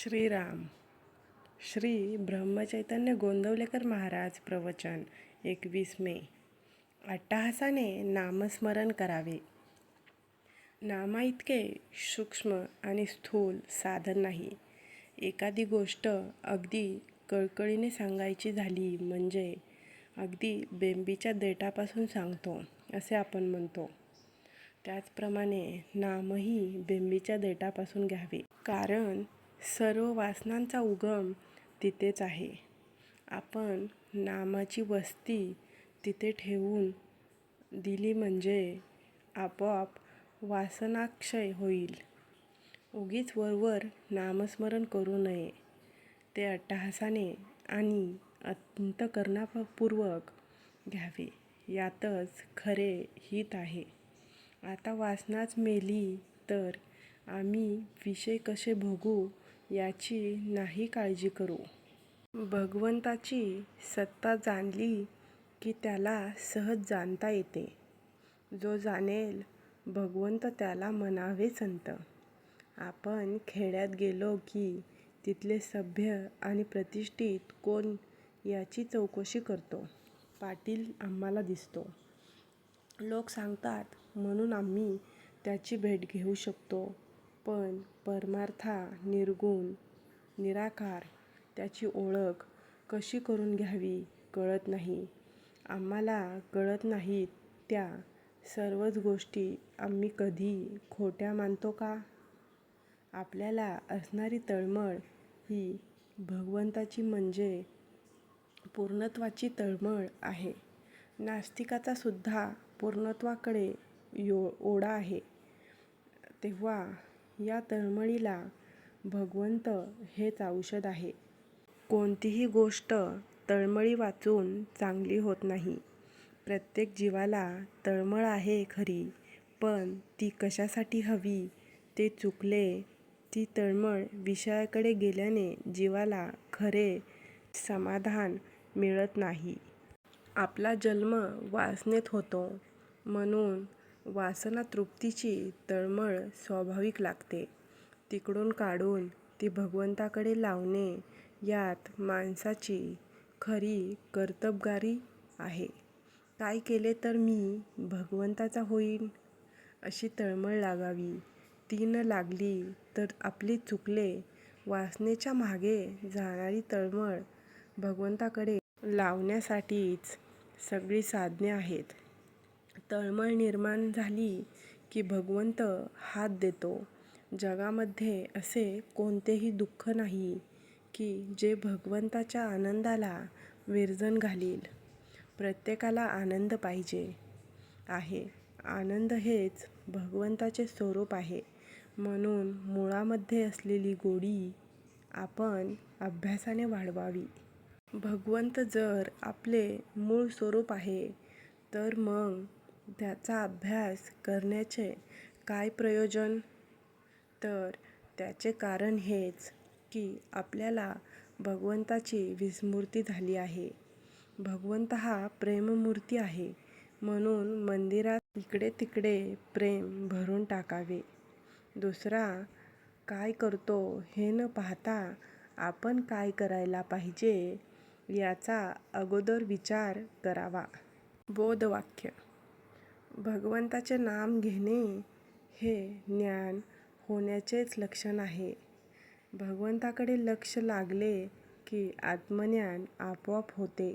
श्रीराम. श्री ब्रह्मचैतन्य गोंदवलेकर महाराज प्रवचन 21 मे. अट्टहासाने नामस्मरण करावे. नामाइतके सूक्ष्म आणि स्थूल साधन नाही. एखादी गोष्ट अगदी कळकळीने सांगायची झाली म्हणजे अगदी बेंबीच्या देठापासून सांगतो असे आपण म्हणतो. त्याचप्रमाणे नामही बेंबीच्या देठापासून घ्यावे. कारण सर्व वासनांचा उगम तिथेच आहे. आपण नामाची वस्ती तिथे ठेवून दिली म्हणजे आपोआप वासनाक्षय होईल. उगीच वरवर नामस्मरण करू नये. ते अट्टहासाने आणि अंतःकरणापूर्वक घ्यावे. यातच खरे हित आहे. आता वासनाच मेली तर आम्ही विषय कसे भोगू याची नाही काळजी करू. भगवंताची सत्ता जाणली की त्याला सहज जाणता येते. जो जाणेल भगवंत त्याला म्हणावे संत. आपण खेड्यात गेलो की तिथले सभ्य आणि प्रतिष्ठित कोण याची चौकशी करतो. पाटील आम्हाला दिसतो. लोक सांगतात म्हणून आम्ही त्याची भेट घेऊ शकतो. पण परमार्था निर्गुण निराकार त्याची ओळख कशी करून घ्यावी कळत नाही. आम्हाला कळत नाहीत त्या सर्वच गोष्टी आम्ही कधी खोट्या मानतो का? आपल्याला असणारी तळमळ ही भगवंताची म्हणजे पूर्णत्वाची तळमळ आहे. नास्तिकाचा सुद्धा पूर्णत्वाकडे ओढा आहे. तेव्हा या तळमळीला भगवंत हेच औषध आहे. कोणतीही गोष्ट तळमळी वाचून चांगली होत नाही. प्रत्येक जीवाला तळमळ आहे खरी, पण ती कशासाठी हवी ते चुकले. ती तळमळ विषयाकडे गेल्याने जीवाला खरे समाधान मिळत नाही. आपला जन्म वासनेत होतो म्हणून वासनातृप्तीची तळमळ स्वाभाविक लागते. तिकडून काढून ती भगवंताकडे लावणे यात माणसाची खरी कर्तबगारी आहे. काय केले तर मी भगवंताचा होईन अशी तळमळ लागावी. ती न लागली तर आपली चुकले वासनेच्या मागे जाणारी तळमळ भगवंताकडे लावण्यासाठीच सगळी साधने आहेत. तळमळ निर्माण झाली की भगवंत हात देतो. जगामध्ये असे कोणतेही दुःख नाही की जे भगवंताच्या आनंदाला विरजण घालील. प्रत्येकाला आनंद पाहिजे आहे. आनंद हेच भगवंताचे स्वरूप आहे. म्हणून मुळामध्ये असलेली गोडी आपण अभ्यासाने वाढवावी. भगवंत जर आपले मूळ स्वरूप आहे तर मग त्याचा अभ्यास करण्याचे काय प्रयोजन? तर त्याचे कारण हेच की आपल्याला भगवंताची विस्मृती झाली आहे. भगवंत हा प्रेममूर्ती आहे. म्हणून मंदिरात इकडे तिकडे प्रेम भरून टाकावे. दुसरा काय करतो हे न पाहता आपण काय करायला पाहिजे याचा अगोदर विचार करावा. बोधवाक्य. भगवंताचे नाम घेणे हे ज्ञान होण्याचेच लक्षण आहे. भगवंताकडे लक्ष लागले की आत्मज्ञान आपोआप होते.